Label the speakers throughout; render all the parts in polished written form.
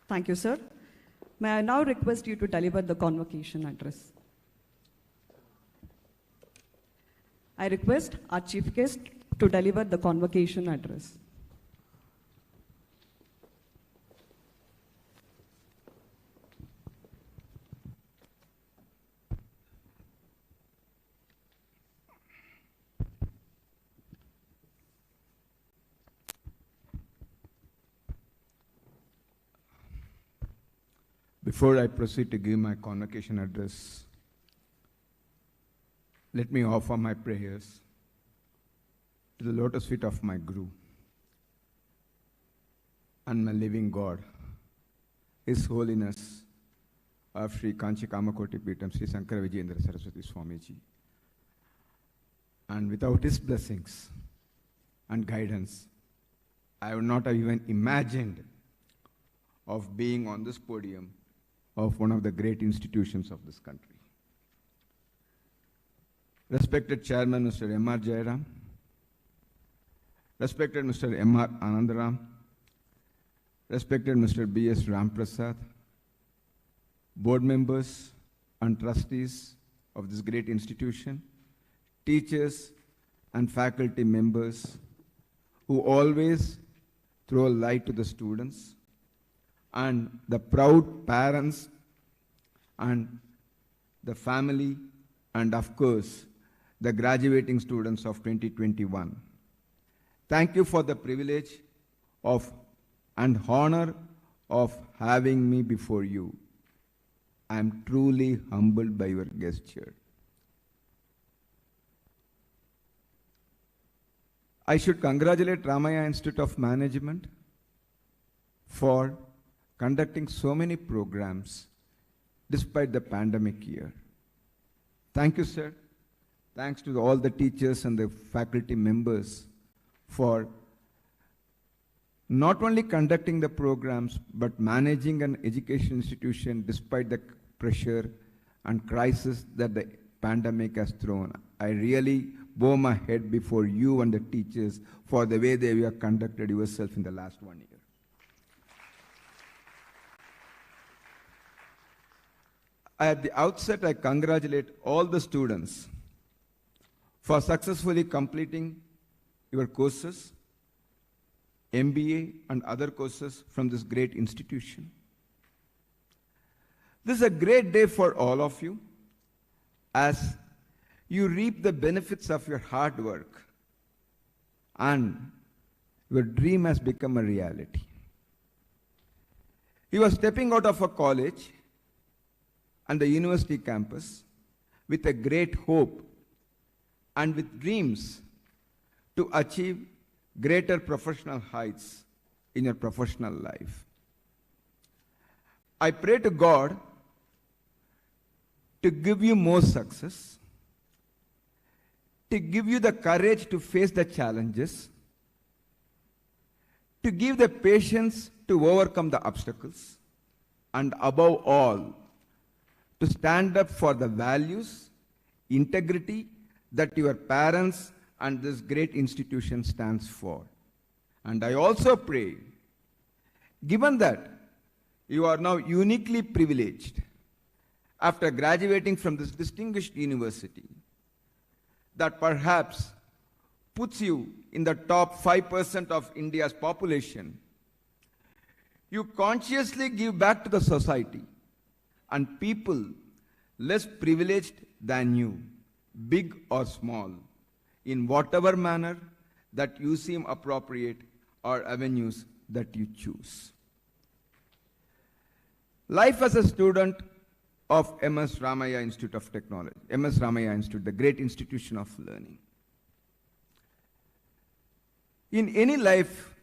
Speaker 1: Thank you, sir. May I now request you to deliver the convocation address? I request our chief guest to deliver the convocation address.
Speaker 2: Before I proceed to give my convocation address, let me offer my prayers to the lotus feet of my Guru and my living God, His Holiness of Sri Kanchi Kamakoti Peetam, Sri Sankara Vijayendra Saraswati Swamiji. And without His blessings and guidance, I would not have even imagined of being on this podium of one of the great institutions of this country. Respected Chairman Mr. M.R. Jairam, respected Mr. M.R. Anandaram, respected Mr. B.S. Ramprasad, board members and trustees of this great institution, teachers and faculty members who always throw light to the students, and the proud parents and the family, and of course, the graduating students of 2021. Thank you for the privilege of and honor of having me before you. I am truly humbled by your gesture. I should congratulate Ramaiah Institute of Management for conducting so many programs despite the pandemic year. Thank you, sir. Thanks to all the teachers and the faculty members for not only conducting the programs, but managing an education institution despite the pressure and crisis that the pandemic has thrown. I really bow my head before you and the teachers for the way they have conducted yourself in the last 1 year. At the outset, I congratulate all the students for successfully completing your courses, MBA and other courses from this great institution. This is a great day for all of you as you reap the benefits of your hard work and your dream has become a reality. You are stepping out of a college and the university campus with a great hope and with dreams to achieve greater professional heights in your professional life. I pray to God to give you more success, to give you the courage to face the challenges, to give the patience to overcome the obstacles, and above all, to stand up for the values, integrity that your parents and this great institution stands for. And I also pray, given that you are now uniquely privileged after graduating from this distinguished university, that perhaps puts you in the top 5% of India's population, you consciously give back to the society and people less privileged than you, big or small, in whatever manner that you seem appropriate or avenues that you choose. Life as a student of M.S. Ramaiah Institute of Technology, M.S. Ramaiah Institute, the great institution of learning. In any life,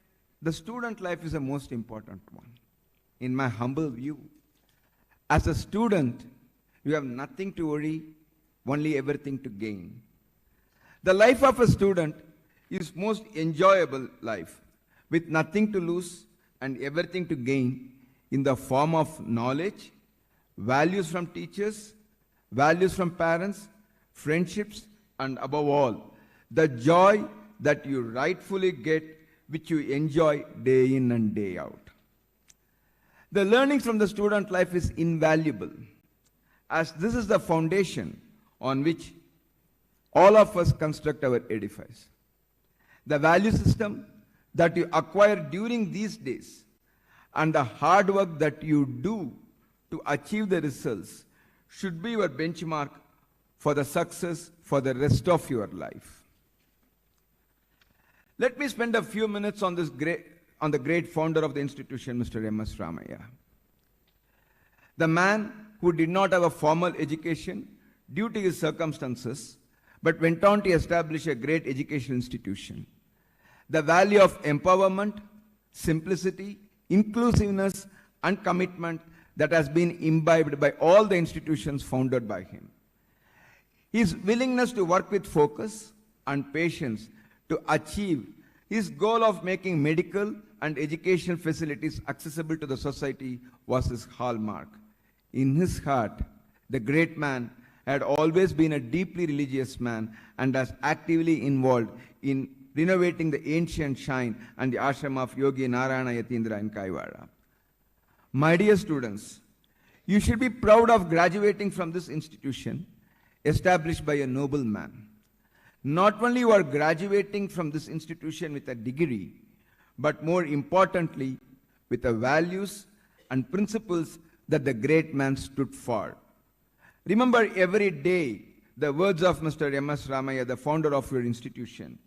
Speaker 2: the student life is the most important one. In my humble view, as a student, you have nothing to worry, only everything to gain. The life of a student is most enjoyable life, with nothing to lose and everything to gain in the form of knowledge, values from teachers, values from parents, friendships, and above all, the joy that you rightfully get, which you enjoy day in and day out. The learnings from the student life is invaluable, as this is the foundation on which all of us construct our edifice. The value system that you acquire during these days and the hard work that you do to achieve the results should be your benchmark for the success for the rest of your life. Let me spend a few minutes on the great founder of the institution, Mr. M.S. Ramaiah. The man who did not have a formal education due to his circumstances, but went on to establish a great educational institution. The value of empowerment, simplicity, inclusiveness, and commitment that has been imbibed by all the institutions founded by him. His willingness to work with focus and patience to achieve his goal of making medical and educational facilities accessible to the society was his hallmark. In his heart, the great man had always been a deeply religious man and was actively involved in renovating the ancient shrine and the ashram of Yogi Narayana Yatindra in Kaiwada. My dear students, you should be proud of graduating from this institution established by a noble man. Not only you are graduating from this institution with a degree, but more importantly, with the values and principles that the great man stood for. Remember every day the words of Mr. M.S. Ramaiah, the founder of your institution.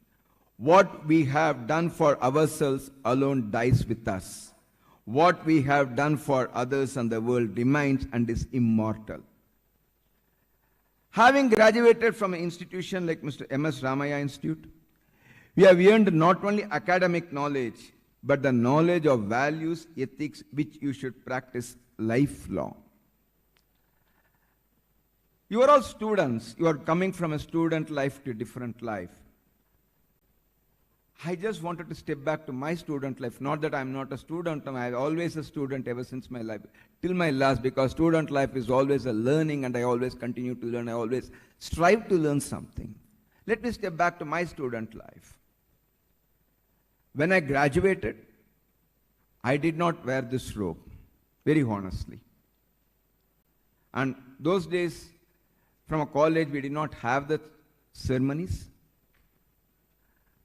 Speaker 2: What we have done for ourselves alone dies with us. What we have done for others and the world remains and is immortal. Having graduated from an institution like Mr. M.S. Ramaiah Institute, we have earned not only academic knowledge, but the knowledge of values, ethics, which you should practice lifelong. You are all students. You are coming from a student life to a different life. I just wanted to step back to my student life. Not that I'm not a student. I'm always a student ever since my life, till my last, because student life is always a learning and I always continue to learn. I always strive to learn something. Let me step back to my student life. When I graduated, I did not wear this robe, very honestly. And those days, from a college, we did not have the ceremonies.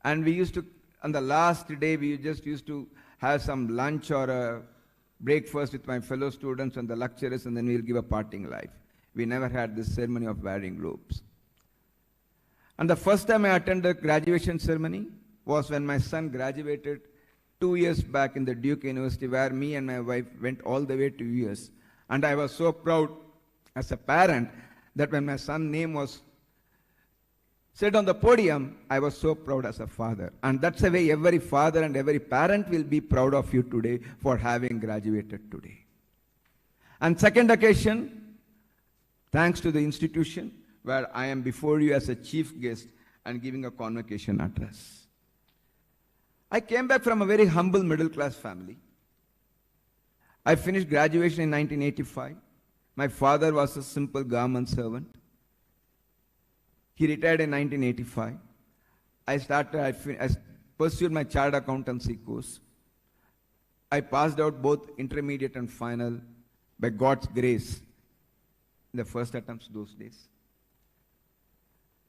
Speaker 2: And we used to, on the last day, we just used to have some lunch or a breakfast with my fellow students and the lecturers, and then we'll give a parting life. We never had this ceremony of wearing robes. And the first time I attended the graduation ceremony was when my son graduated 2 years back in the Duke University, where me and my wife went all the way to US. And I was so proud as a parent that when my son's name was said on the podium, I was so proud as a father. And that's the way every father and every parent will be proud of you today for having graduated today. And second occasion, thanks to the institution, where I am before you as a chief guest and giving a convocation address. I came back from a very humble middle class family. I finished graduation in 1985. My father was a simple government servant. He retired in 1985. I pursued my chartered accountancy course. I passed out both intermediate and final by God's grace in the first attempts those days.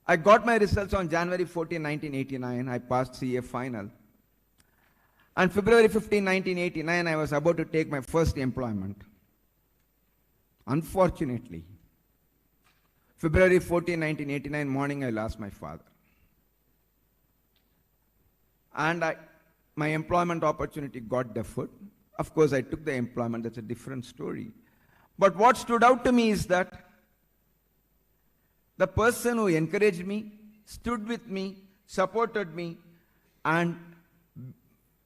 Speaker 2: I got my results on January 14, 1989. I passed CA final. On February 15, 1989, I was about to take my first employment. Unfortunately, February 14, 1989 morning, I lost my father. And my employment opportunity got deferred. Of course, I took the employment. That's a different story. But what stood out to me is that the person who encouraged me, stood with me, supported me, and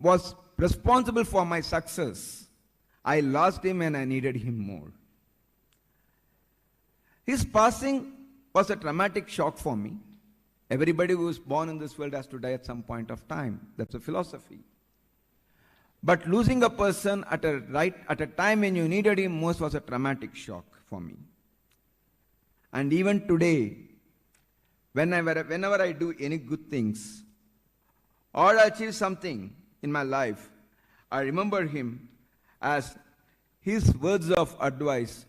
Speaker 2: was responsible for my success, I lost him and I needed him more. His passing was a traumatic shock for me. Everybody who is born in this world has to die at some point of time. That's a philosophy. But losing a person at a time when you needed him most was a traumatic shock for me. And even today, whenever I do any good things or achieve something in my life, I remember him as His words of advice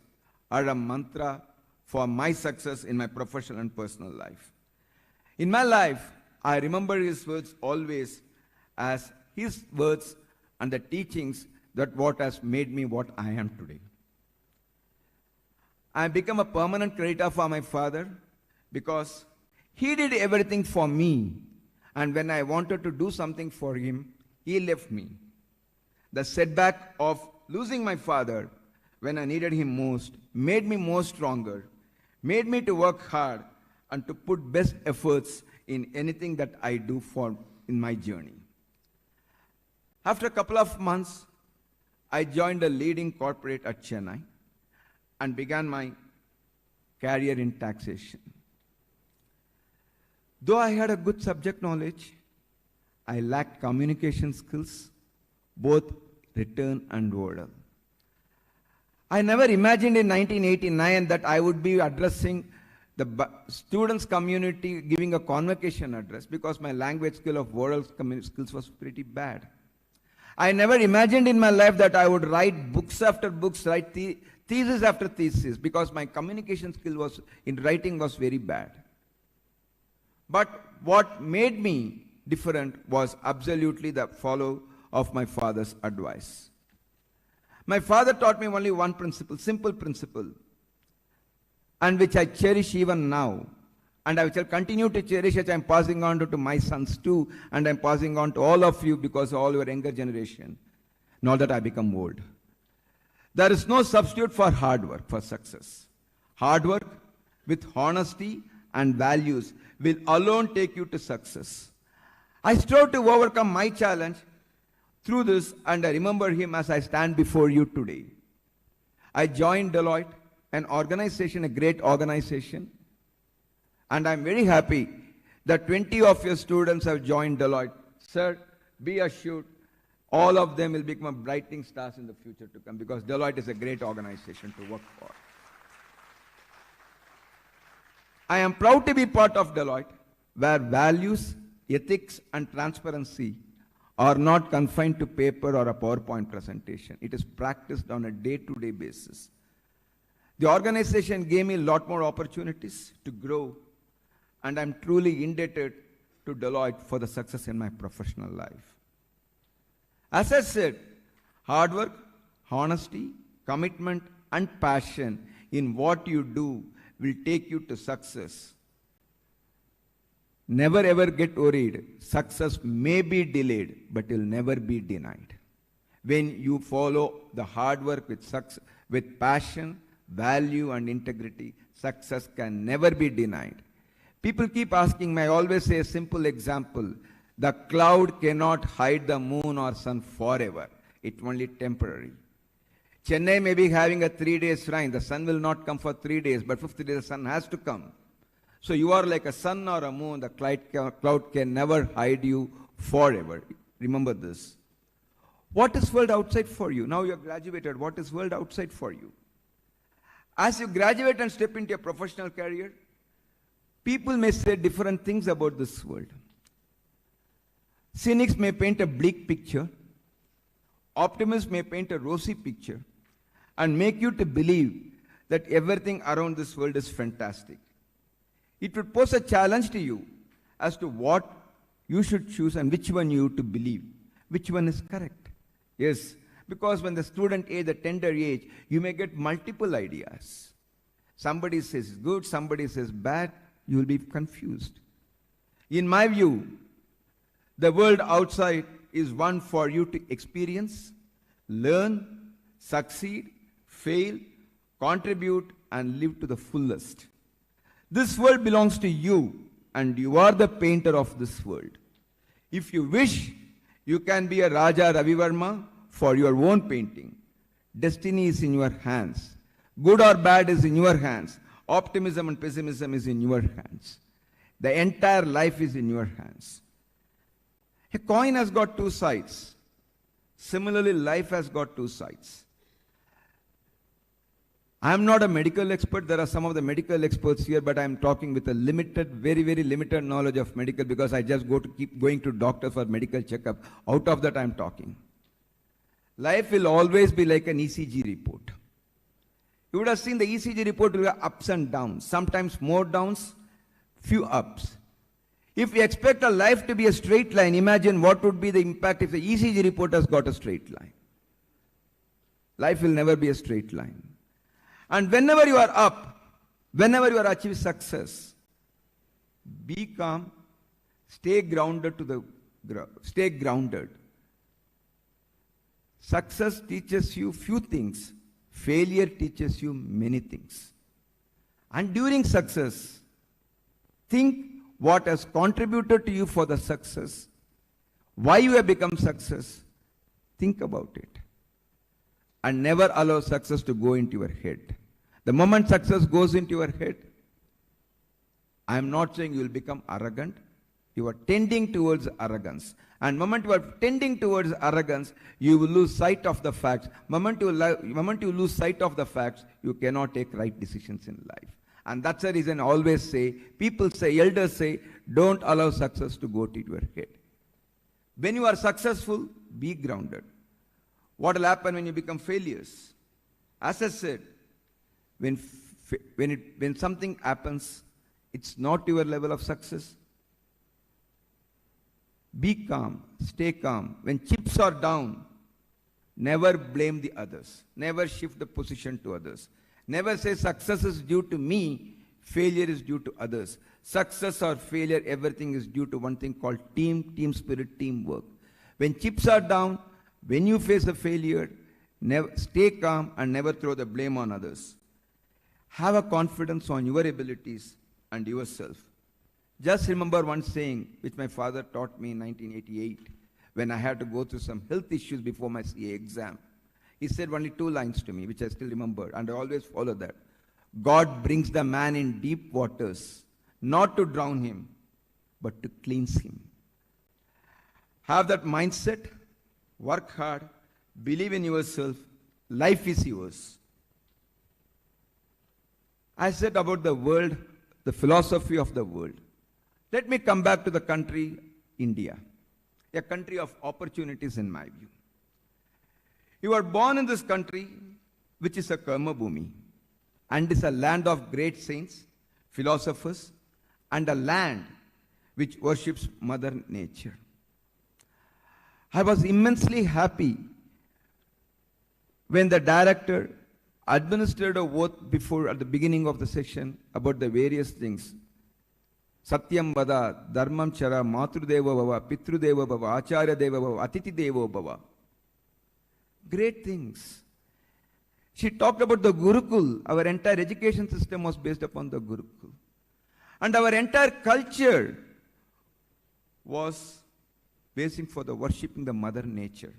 Speaker 2: are a mantra for my success in my professional and personal life. In my life, I remember his words always as his words and the teachings that what has made me what I am today. I become a permanent creditor for my father because he did everything for me, and when I wanted to do something for him, he left me. The setback of losing my father when I needed him most made me more stronger, made me to work hard and to put best efforts in anything that I do for in my journey. After a couple of months, I joined a leading corporate at Chennai and began my career in taxation. Though I had a good subject knowledge, I lacked communication skills, both written and oral. I never imagined in 1989 that I would be addressing the students community, giving a convocation address, because my language skill of oral skills was pretty bad. I never imagined in my life that I would write books after books, write thesis after thesis, because my communication skill was in writing was very bad. But what made me different was absolutely the follow of my father's advice. My father taught me only one principle, simple principle, and which I cherish even now, and I shall continue to cherish it. I am passing on to my sons too, and I am passing on to all of you because all your younger generation, now that I become old. There is no substitute for hard work for success. Hard work with honesty and values will alone take you to success. I strove to overcome my challenge through this, and I remember him as I stand before you today. I joined Deloitte, an organization, a great organization, and I'm very happy that 20 of your students have joined Deloitte. Sir, be assured, all of them will become brighting stars in the future to come, because Deloitte is a great organization to work for. I am proud to be part of Deloitte, where values, ethics, and transparency are not confined to paper or a PowerPoint presentation. It is practiced on a day-to-day basis. The organization gave me a lot more opportunities to grow, and I'm truly indebted to Deloitte for the success in my professional life. As I said, hard work, honesty, commitment, and passion in what you do will take you to success. Never ever get worried. Success may be delayed, but it will never be denied. When you follow the hard work with passion, value, and integrity, success can never be denied. People keep asking me, I always say a simple example. The cloud cannot hide the moon or sun forever. It's only temporary. Chennai may be having a 3 days rain. The sun will not come for 3 days, but 5th day the sun has to come. So you are like a sun or a moon. The cloud can never hide you forever. Remember this. What is world outside for you? Now you have graduated. What is world outside for you? As you graduate and step into your professional career, people may say different things about this world. Cynics may paint a bleak picture. Optimists may paint a rosy picture and make you to believe that everything around this world is fantastic. It would pose a challenge to you as to what you should choose and which one you to believe, which one is correct. Yes, because when the student age, the tender age, you may get multiple ideas. Somebody says good, somebody says bad, you will be confused. In my view, the world outside is one for you to experience, learn, succeed, fail, contribute, and live to the fullest. This world belongs to you, and you are the painter of this world. If you wish, you can be a Raja Ravi Verma for your own painting. Destiny is in your hands. Good or bad is in your hands. Optimism and pessimism is in your hands. The entire life is in your hands. A coin has got two sides. Similarly, life has got two sides. I am not a medical expert. There are some of the medical experts here, but I am talking with a limited, very, very limited knowledge of medical, because I just keep going to doctor for medical checkup. Out of that I am talking. Life will always be like an ECG report. You would have seen the ECG report will have ups and downs, sometimes more downs, few ups. If you expect a life to be a straight line, imagine what would be the impact if the ECG report has got a straight line. Life will never be a straight line. And whenever you are up, whenever you are achieving success, be calm, stay grounded stay grounded. Success teaches you few things. Failure teaches you many things. And during success, think what has contributed to you for the success, why you have become success. Think about it. And never allow success to go into your head. The moment success goes into your head, I am not saying you will become arrogant. You are tending towards arrogance. And the moment you are tending towards arrogance, you will lose sight of the facts. The moment you lose sight of the facts, you cannot take right decisions in life. And that's the reason I always say, people say, elders say, don't allow success to go to your head. When you are successful, be grounded. What will happen when you become failures? As I said, when something happens, it's not your level of success. Be calm, stay calm. When chips are down, never blame the others. Never shift the position to others. Never say success is due to me, failure is due to others. Success or failure, everything is due to one thing called team spirit, teamwork. When chips are down, when you face a failure, never stay calm and never throw the blame on others. Have a confidence on your abilities and yourself. Just remember one saying which my father taught me in 1988 when I had to go through some health issues before my CA exam. He said only 2 lines to me, which I still remember, and I always follow that. God brings the man in deep waters, not to drown him, but to cleanse him. Have that mindset, work hard, believe in yourself, life is yours. I said about the world, the philosophy of the world. Let me come back to the country, India, a country of opportunities in my view. You are born in this country, which is a Karma Bhumi, and is a land of great saints, philosophers, and a land which worships Mother Nature. I was immensely happy when the director administered a oath before at the beginning of the session about the various things. Satyam Vada, Dharmam Chara, Matrudeva Bhava, Pitrudeva Bhava, Acharya Deva Bhava, Atiti Devo Bhava. Great things. She talked about the Gurukul. Our entire education system was based upon the Gurukul. And our entire culture was basing for the worshipping the Mother Nature.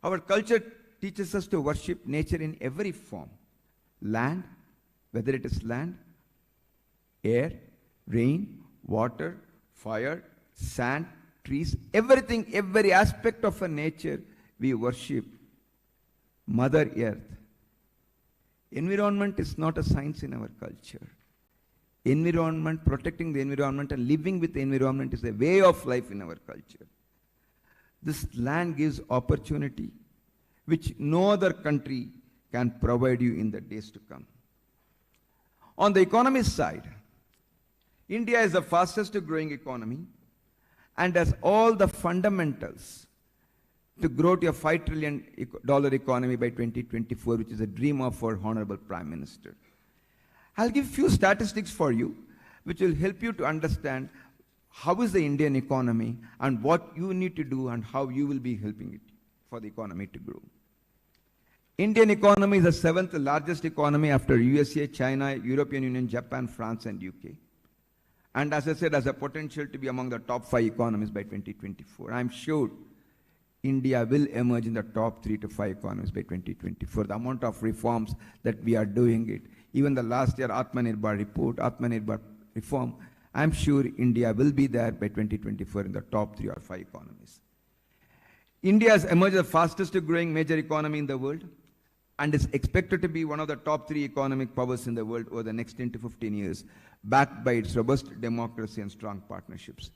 Speaker 2: Our culture teaches us to worship nature in every form. Land, whether it is land, air, rain, water, fire, sand, trees, everything, every aspect of a nature, we worship Mother Earth. Environment is not a science in our culture. Environment, protecting the environment and living with the environment is a way of life in our culture. This land gives opportunity which no other country can provide you in the days to come. On the economy side, India is the fastest growing economy and has all the fundamentals to grow to a $5 trillion economy by 2024, which is a dream of our Honorable Prime Minister. I'll give few statistics for you, which will help you to understand how is the Indian economy and what you need to do and how you will be helping it for the economy to grow. Indian economy is the 7th largest economy after USA, China, European Union, Japan, France, and UK. And as I said, has a potential to be among the top 5 economies by 2024. I'm sure India will emerge in the top 3 to 5 economies by 2024. The amount of reforms that we are doing it. Even the last year Atmanirbhar report, Atmanirbhar reform, I'm sure India will be there by 2024 in the top 3 or 5 economies. India has emerged the fastest growing major economy in the world and is expected to be one of the top 3 economic powers in the world over the next 10 to 15 years, backed by its robust democracy and strong partnerships.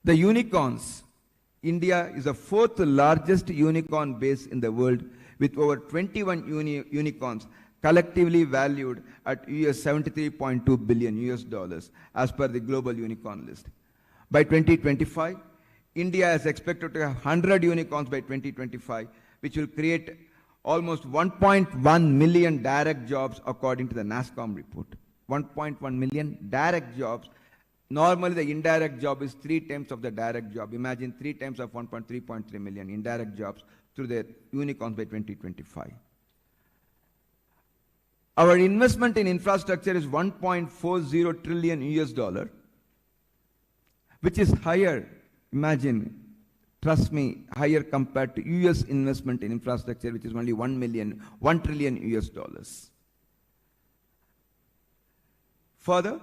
Speaker 2: The unicorns India is the fourth largest unicorn base in the world with over 21 unicorns collectively valued at US 73.2 billion US dollars as per the global unicorn list. By 2025, India is expected to have 100 unicorns by 2025, which will create almost 1.1 million direct jobs according to the NASSCOM report. 1.1 million direct jobs. Normally the indirect job is 3 times of the direct job. Imagine 3 times of 1.3 million indirect jobs through the unicorns by 2025. Our investment in infrastructure is 1.40 trillion US dollar, which is higher, imagine, trust me, higher compared to US investment in infrastructure, which is only 1 trillion US dollars. Further,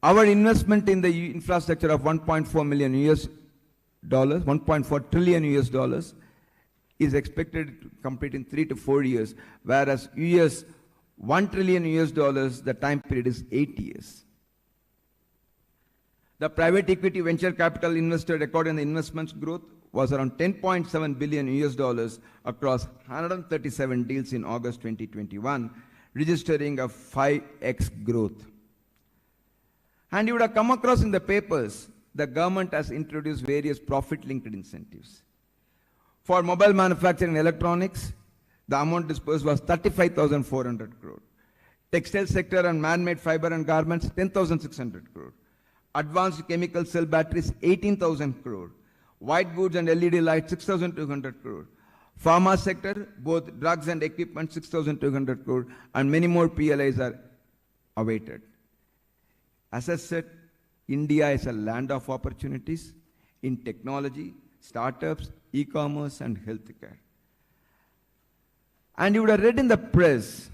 Speaker 2: our investment in the infrastructure of 1.4 million US dollars, 1.4 trillion US dollars is expected to complete in 3 to 4 years, whereas US 1 trillion US dollars, the time period is 8 years. The private equity venture capital invested according to the investments growth was around 10.7 billion US dollars across 137 deals in August 2021, registering a 5x growth. And you would have come across in the papers, the government has introduced various profit-linked incentives. For mobile manufacturing and electronics, the amount disbursed was 35,400 crore. Textile sector and man-made fiber and garments, 10,600 crore. Advanced chemical cell batteries, 18,000 crore. White goods and LED lights, 6,200 crore. Pharma sector, both drugs and equipment, 6,200 crore. And many more PLIs are awaited. As I said, India is a land of opportunities in technology, startups, e-commerce, and healthcare. And you would have read in the press,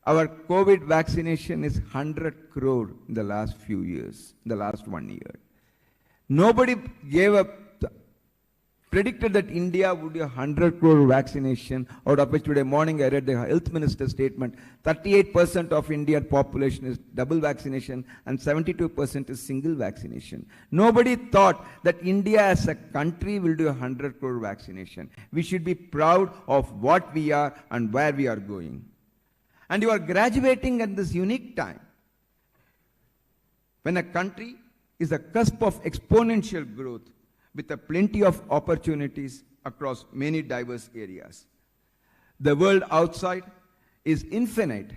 Speaker 2: our COVID vaccination is 100 crore in the last few years, in the last 1 year. Nobody predicted that India would do 100 crore vaccination, out of which today morning I read the health minister's statement, 38% of Indian population is double vaccination and 72% is single vaccination. Nobody thought that India as a country will do 100 crore vaccination. We should be proud of what we are and where we are going. And you are graduating at this unique time when a country is a cusp of exponential growth with a plenty of opportunities across many diverse areas. The world outside is infinite,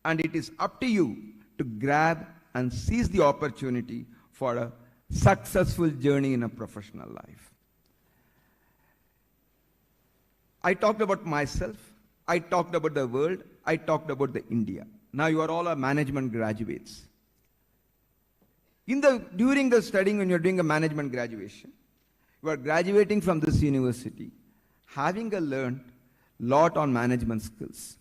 Speaker 2: and it is up to you to grab and seize the opportunity for a successful journey in a professional life. I talked about myself, I talked about the world, I talked about the India. Now you are all our management graduates. During the studying, when you're doing a management graduation, you are graduating from this university, having learned a lot on management skills.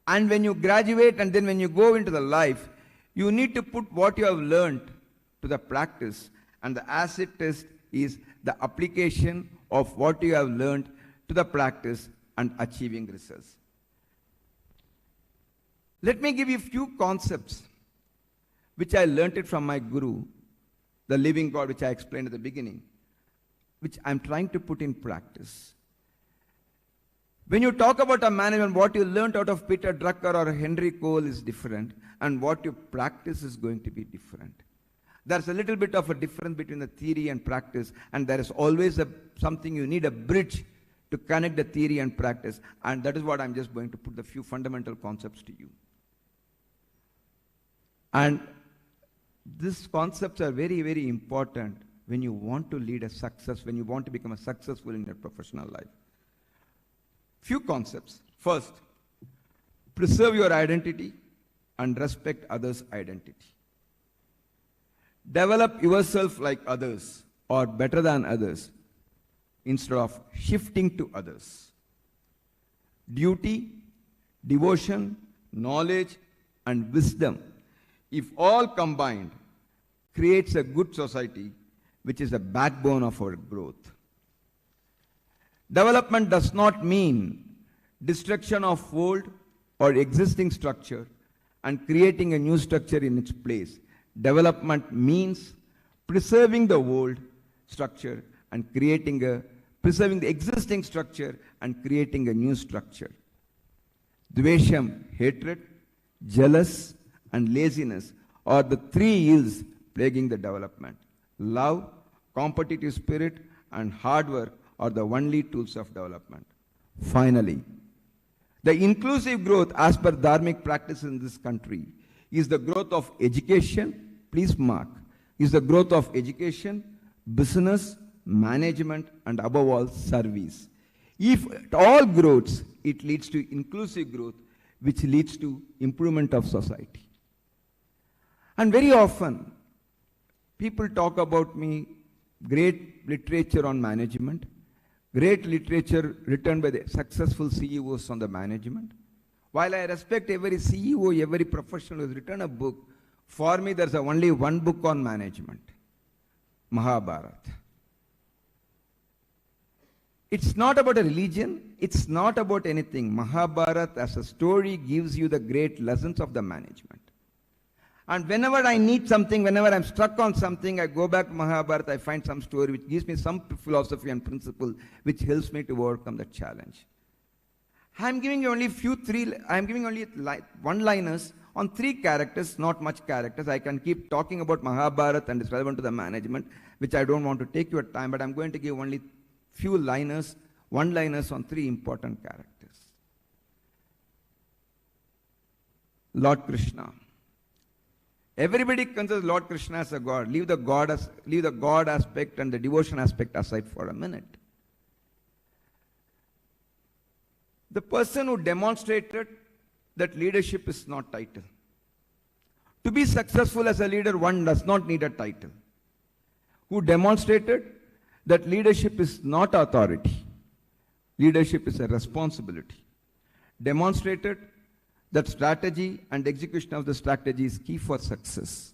Speaker 2: And when you graduate and then when you go into the life, you need to put what you have learned to the practice. And the acid test is the application of what you have learned to the practice and achieving results. Let me give you a few concepts which I learned it from my guru, the living God, which I explained at the beginning, which I'm trying to put in practice. When you talk about a management, what you learned out of Peter Drucker or Henry Cole is different, and what you practice is going to be different. There's a little bit of a difference between the theory and practice, and there is always something you need a bridge to connect the theory and practice, and that is what I'm just going to put the few fundamental concepts to you. And these concepts are very, very important when you want to lead a success, when you want to become a successful in your professional life. Few concepts. First, preserve your identity and respect others' identity. Develop yourself like others or better than others instead of shifting to others. Duty, devotion, knowledge, and wisdom, if all combined, creates a good society which is the backbone of our growth. Development does not mean destruction of old or existing structure and creating a new structure in its place. Development means preserving the old structure and preserving the existing structure and creating a new structure. Dvesham, hatred, jealous, and laziness are the three ills plaguing the development. Love, competitive spirit, and hard work are the only tools of development. Finally, the inclusive growth as per dharmic practice in this country is the growth of education, please mark, is the growth of education, business, management, and above all, service. If it all grows, it leads to inclusive growth, which leads to improvement of society. And very often, people talk about me, great literature on management, great literature written by the successful CEOs on the management. While I respect every CEO, every professional who has written a book, for me there's only one book on management, Mahabharata. It's not about a religion, it's not about anything. Mahabharata as a story gives you the great lessons of the management. And whenever I need something, whenever I'm stuck on something, I go back to Mahabharata, I find some story which gives me some philosophy and principle which helps me to overcome the challenge. I'm giving you only one-liners on three characters, not much characters. I can keep talking about Mahabharata and it's relevant to the management, which I don't want to take your time, but I'm going to give only few liners, one-liners on three important characters. Lord Krishna. Everybody considers Lord Krishna as a god. Leave the god aspect and the devotion aspect aside for a minute. The person who demonstrated that leadership is not title. To be successful as a leader, one does not need a title. Who demonstrated that leadership is not authority. Leadership is a responsibility. Demonstrated that strategy and execution of the strategy is key for success.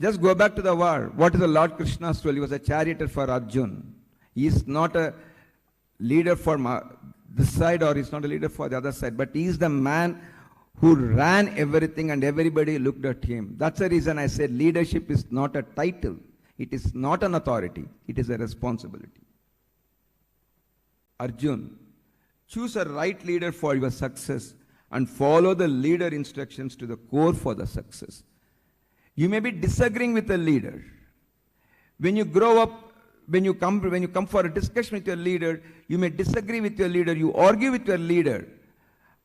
Speaker 2: Just go back to the war. What is the Lord Krishna's role? He was a charioteer for Arjun. He is not a leader for this side or he's not a leader for the other side, but he is the man who ran everything and everybody looked at him. That's the reason I said leadership is not a title. It is not an authority. It is a responsibility. Arjun, choose a right leader for your success and follow the leader instructions to the core for the success. You may be disagreeing with a leader. When you grow up, when you come for a discussion with your leader, you may disagree with your leader, you argue with your leader.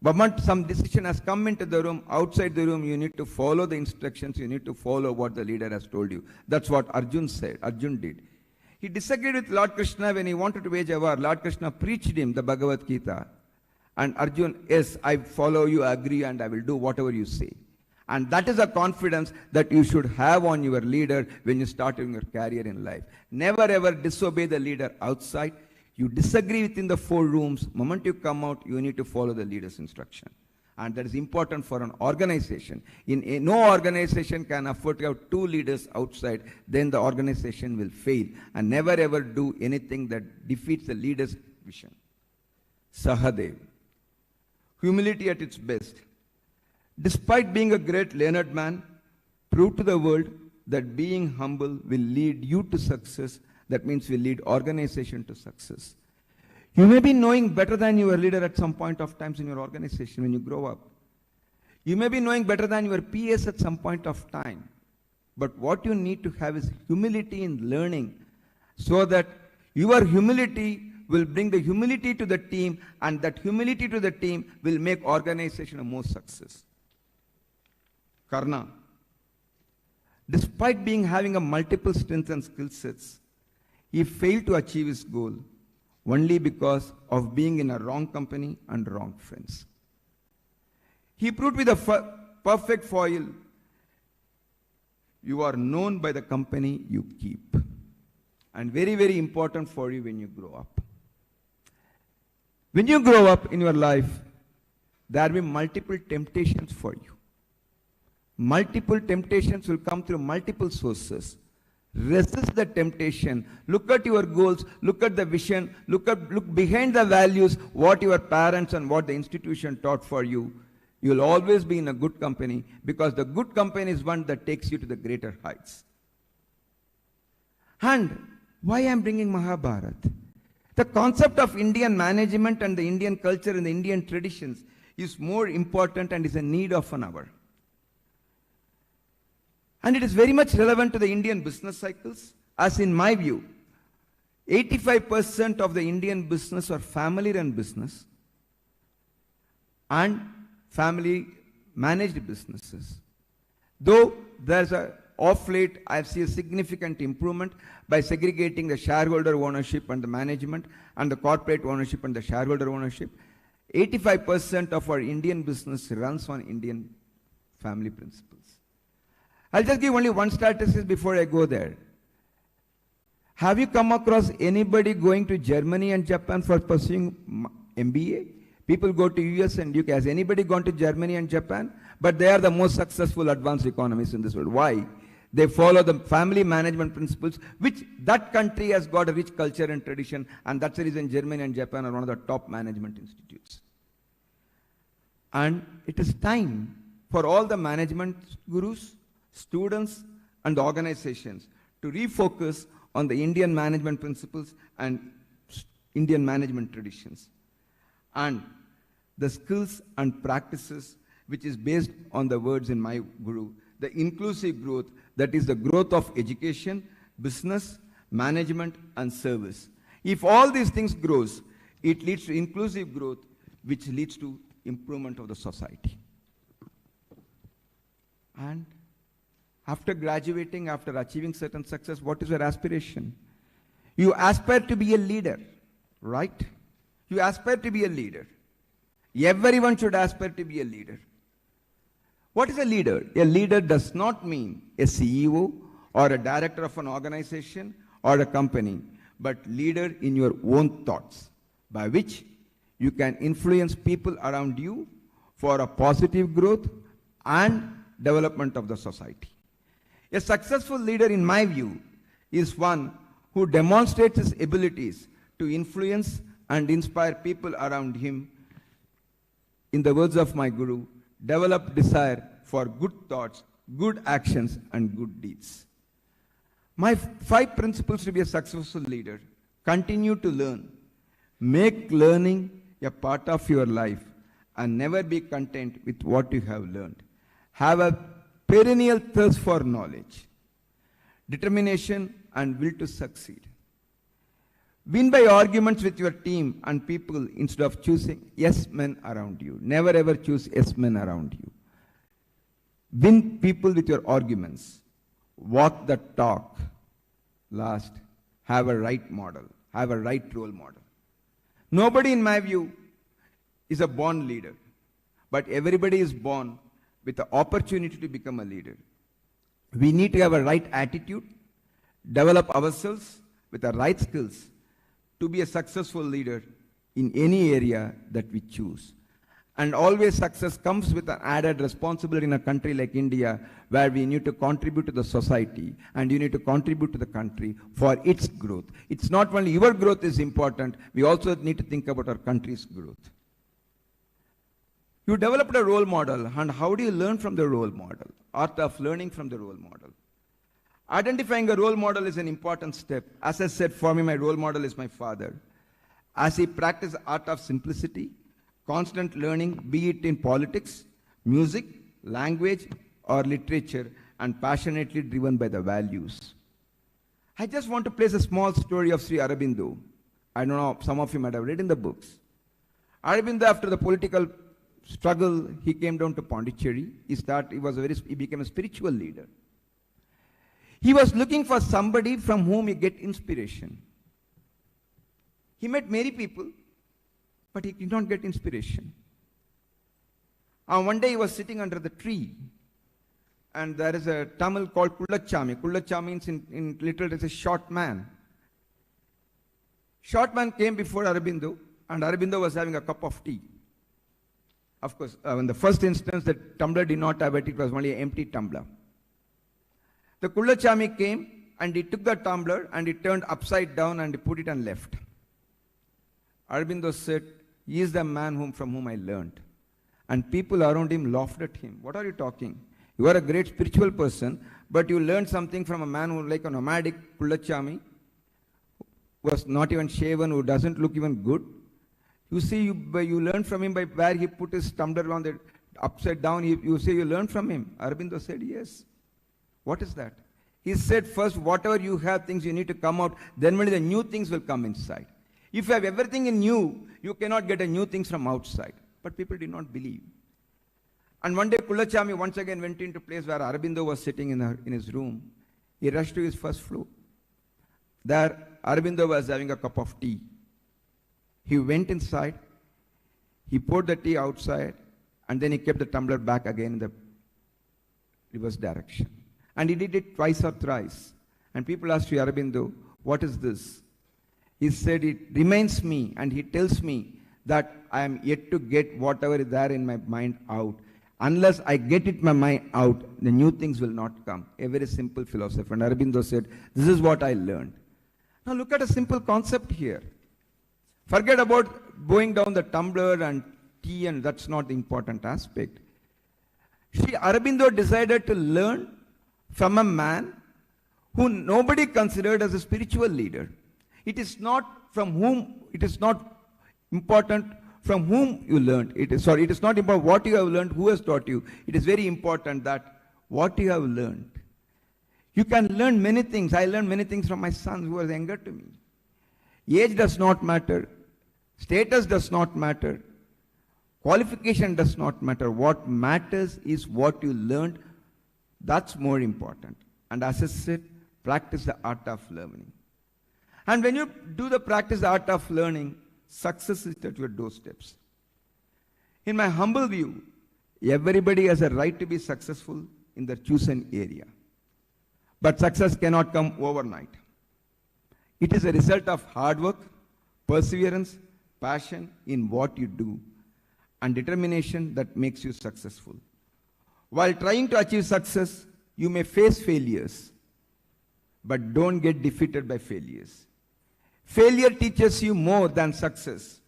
Speaker 2: But once some decision has come into the room, outside the room, you need to follow the instructions, you need to follow what the leader has told you. That's what Arjun said, Arjun did. He disagreed with Lord Krishna when he wanted to wage a war. Lord Krishna preached him the Bhagavad Gita. And Arjun, yes, I follow you, I agree, and I will do whatever you say. And that is a confidence that you should have on your leader when you start your career in life. Never ever disobey the leader outside. You disagree within the four rooms. The moment you come out, you need to follow the leader's instruction. And that is important for an organization. No organization can afford to have two leaders outside, then the organization will fail. And never ever do anything that defeats the leader's vision. Sahadev. Humility at its best. Despite being a great learned man, prove to the world that being humble will lead you to success. That means will lead organization to success. You may be knowing better than your leader at some point of times in your organization when you grow up. You may be knowing better than your PS at some point of time. But what you need to have is humility in learning so that your humility will bring the humility to the team, and that humility to the team will make organization a more success. Karna. Despite having a multiple strengths and skill sets, he failed to achieve his goal only because of being in a wrong company and wrong friends. He proved with a perfect foil, you are known by the company you keep. And very, very important for you when you grow up. When you grow up in your life, there will be multiple temptations for you. Multiple temptations will come through multiple sources. Resist the temptation. Look at your goals. Look at the vision. Look behind the values, what your parents and what the institution taught for you. You will always be in a good company, because the good company is one that takes you to the greater heights. And Why I am bringing Mahabharat? The concept of Indian management and the Indian culture and the Indian traditions is more important and is a need of an hour. And it is very much relevant to the Indian business cycles, as in my view, 85% of the Indian business are family-run business and family-managed businesses. Though there's of late, I've seen a significant improvement by segregating the shareholder ownership and the management and the corporate ownership and the shareholder ownership. 85% of our Indian business runs on Indian family principles. I'll just give only one statistic before I go there. Have you come across anybody going to Germany and Japan for pursuing MBA? People go to US and UK. Has anybody gone to Germany and Japan? But they are the most successful advanced economies in this world. Why? They follow the family management principles, which that country has got a rich culture and tradition, and that's the reason Germany and Japan are one of the top management institutes. And it is time for all the management gurus, students, and organizations to refocus on the Indian management principles and Indian management traditions, and the skills and practices which is based on the words in my guru, the inclusive growth, that is the growth of education, business, management, and service. If all these things grows, it leads to inclusive growth, which leads to improvement of the society. And after graduating, after achieving certain success, what is your aspiration? You aspire to be a leader, right? You aspire to be a leader. Everyone should aspire to be a leader. What is a leader? A leader does not mean a CEO or a director of an organization or a company, but leader in your own thoughts, by which you can influence people around you for a positive growth and development of the society. A successful leader, in my view, is one who demonstrates his abilities to influence and inspire people around him. In the words of my guru, develop desire for good thoughts, good actions, and good deeds. My 5 principles to be a successful leader: continue to learn, make learning a part of your life, and never be content with what you have learned. Have a perennial thirst for knowledge, determination, and will to succeed. Win by arguments with your team and people instead of choosing yes men around you. Never ever choose yes men around you. Win people with your arguments. Walk the talk. Last, have a right model. Have a right role model. Nobody, in my view, is a born leader, but everybody is born with the opportunity to become a leader. We need to have a right attitude, develop ourselves with the right skills to be a successful leader in any area that we choose. And always success comes with an added responsibility in a country like India, where we need to contribute to the society and you need to contribute to the country for its growth. It's not only your growth is important, we also need to think about our country's growth. You developed a role model, and how do you learn from the role model? Art of learning from the role model. Identifying a role model is an important step. As I said, for me, my role model is my father. As he practiced art of simplicity, constant learning, be it in politics, music, language, or literature, and passionately driven by the values. I just want to place a small story of Sri Aurobindo. I don't know, some of you might have read in the books. Aurobindo, after the political struggle, he came down to Pondicherry. He became a spiritual leader. He was looking for somebody from whom he get inspiration. He met many people, but he did not get inspiration. And one day he was sitting under the tree, and there is a Tamil called Kullachami. Kullachami means in literal it is a short man. Short man came before Aurobindo, and Aurobindo was having a cup of tea. Of course, in the first instance, the tumbler did not have it was only an empty tumbler. The Kullachami came and he took the tumbler and he turned upside down and he put it and left. Aurobindo said, "He is the man from whom I learned." And people around him laughed at him. "What are you talking? You are a great spiritual person, but you learned something from a man who like a nomadic Kullachami. was not even shaven, who doesn't look even good. You see, you learn from him by where he put his tumbler on the upside down. You say you learn from him. Aurobindo said, yes. What is that? He said, first, whatever you have, things you need to come out, then only the new things will come inside. If you have everything in you, you cannot get a new things from outside. But people did not believe. And one day, Kullachami once again went into a place where Aurobindo was sitting in his room. He rushed to his first floor. There, Aurobindo was having a cup of tea. He went inside, he poured the tea outside, and then he kept the tumbler back again in the reverse direction. And he did it twice or thrice. And people asked Aurobindo, what is this? He said, it reminds me and he tells me that I am yet to get whatever is there in my mind out. Unless I get it my mind out, the new things will not come. A very simple philosophy. And Aurobindo said, this is what I learned. Now look at a simple concept here. Forget about going down the tumbler and tea, and that's not the important aspect. Aurobindo decided to learn from a man who nobody considered as a spiritual leader. It is not important from whom you learned. It is not important what you have learned, who has taught you. It is very important that what you have learned. You can learn many things. I learned many things from my sons who are younger to me. Age does not matter. Status does not matter. Qualification does not matter. What matters is what you learned. That's more important. And as I said, practice the art of learning. And when you do the practice the art of learning, success is at your doorsteps. In my humble view, everybody has a right to be successful in their chosen area. But success cannot come overnight. It is a result of hard work, perseverance, passion in what you do, and determination that makes you successful. While trying to achieve success, you may face failures, but don't get defeated by failures. Failure teaches you more than success.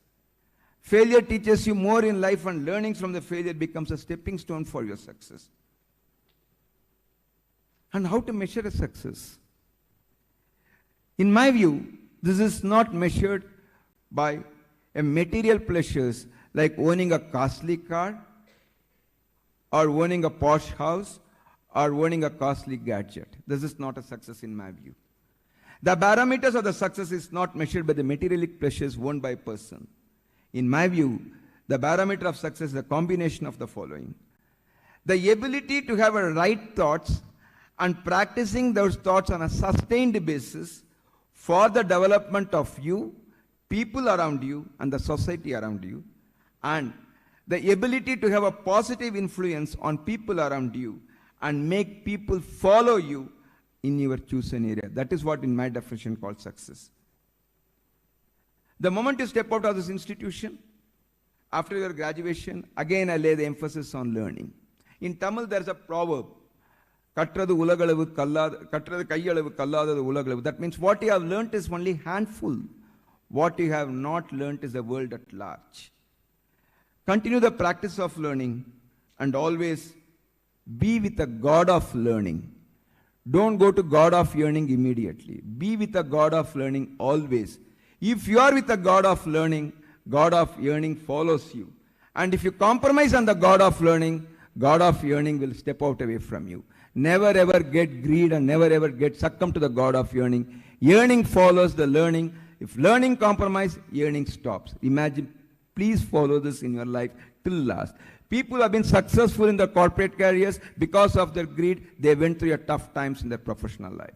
Speaker 2: Failure teaches you more in life, and learning from the failure becomes a stepping stone for your success. And how to measure a success? In my view, this is not measured by a material pleasures like owning a costly car, or owning a posh house, or owning a costly gadget. This is not a success in my view. The parameters of the success is not measured by the materialistic pleasures owned by a person. In my view, the parameter of success is a combination of the following. The ability to have a right thoughts and practicing those thoughts on a sustained basis for the development of you, people around you, and the society around you, and the ability to have a positive influence on people around you and make people follow you in your chosen area. That is what in my definition called success. The moment you step out of this institution, after your graduation, again I lay the emphasis on learning. In Tamil there is a proverb, Kattradu ulagalavu kattradu kaiyalavu kalladadu ulagalavu. That means what you have learnt is only handful. What you have not learnt is the world at large. Continue the practice of learning and always be with the God of learning. Don't go to God of yearning immediately. Be with the God of learning always. If you are with the God of learning, God of yearning follows you. And if you compromise on the God of learning, God of yearning will step out away from you. Never ever get greed and never ever get succumb to the God of yearning. Yearning follows the learning. If learning compromise, yearning stops. Imagine, please follow this in your life till last. People have been successful in their corporate careers because of their greed. They went through tough times in their professional life.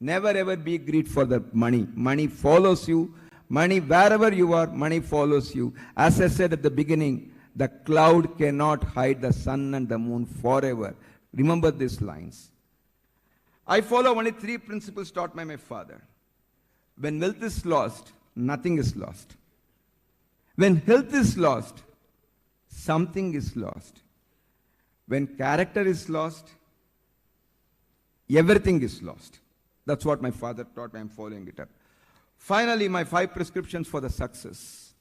Speaker 2: Never ever be greed for the money. Money follows you. Money, wherever you are, money follows you. As I said at the beginning, the cloud cannot hide the sun and the moon forever. Remember these lines. I follow only 3 principles taught by my father. When wealth is lost, nothing is lost. When health is lost, something is lost. When character is lost, everything is lost. That's what my father taught me. I'm following it up. Finally, my 5 prescriptions for the success.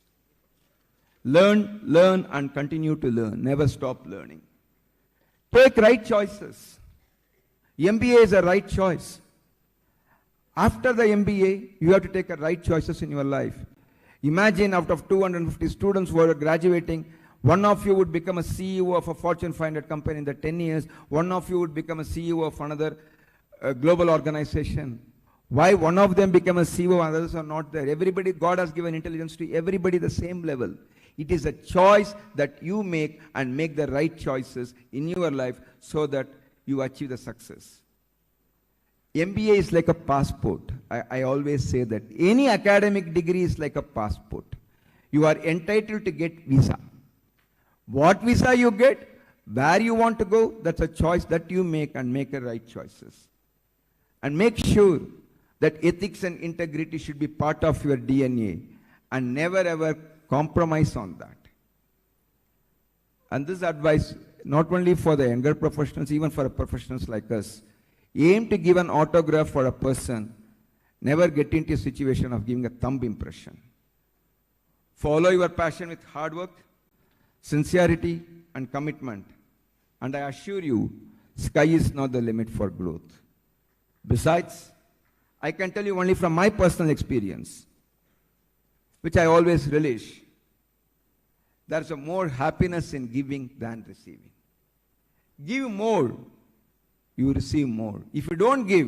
Speaker 2: Learn, learn, and continue to learn. Never stop learning. Take right choices. MBA is a right choice. After the MBA, you have to take the right choices in your life. Imagine out of 250 students who are graduating, one of you would become a CEO of a Fortune 500 company in the 10 years. One of you would become a CEO of another global organization. Why one of them become a CEO and others are not there? Everybody, God has given intelligence to everybody the same level. It is a choice that you make and make the right choices in your life so that you achieve the success. MBA is like a passport. I always say that. Any academic degree is like a passport. You are entitled to get visa. What visa you get, where you want to go, that's a choice that you make and make the right choices. And make sure that ethics and integrity should be part of your DNA and never ever compromise on that. And this advice, not only for the younger professionals, even for professionals like us, aim to give an autograph for a person, never get into a situation of giving a thumb impression. Follow your passion with hard work, sincerity and commitment. And I assure you, sky is not the limit for growth. Besides, I can tell you only from my personal experience, which I always relish, there's a more happiness in giving than receiving. Give more, you receive more. If you don't give,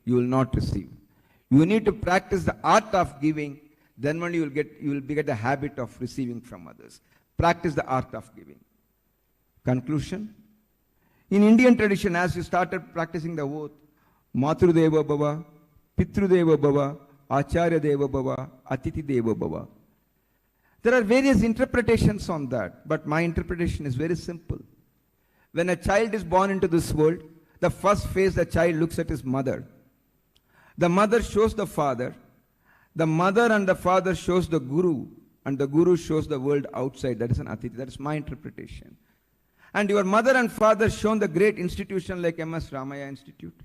Speaker 2: you will not receive. You need to practice the art of giving, then only you will get the habit of receiving from others. Practice the art of giving. Conclusion. In Indian tradition, as you started practicing the oath, Matrudeva Bhava, Pitrudeva Bhava, Acharya Deva Bhava, Atiti Deva Bhava. There are various interpretations on that, but my interpretation is very simple. When a child is born into this world, the first face the child looks at is mother. The mother shows the father. The mother and the father shows the guru, and the guru shows the world outside. That is an atiti. That is my interpretation. And your mother and father shown the great institution like MS Ramaya Institute.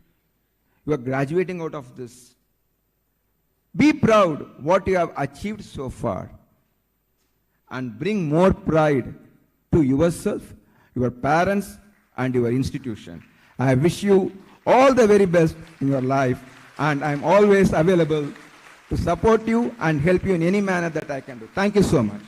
Speaker 2: You are graduating out of this. Be proud what you have achieved so far and bring more pride to yourself, your parents and your institution. I wish you all the very best in your life, and I am always available to support you and help you in any manner that I can do. Thank you so much.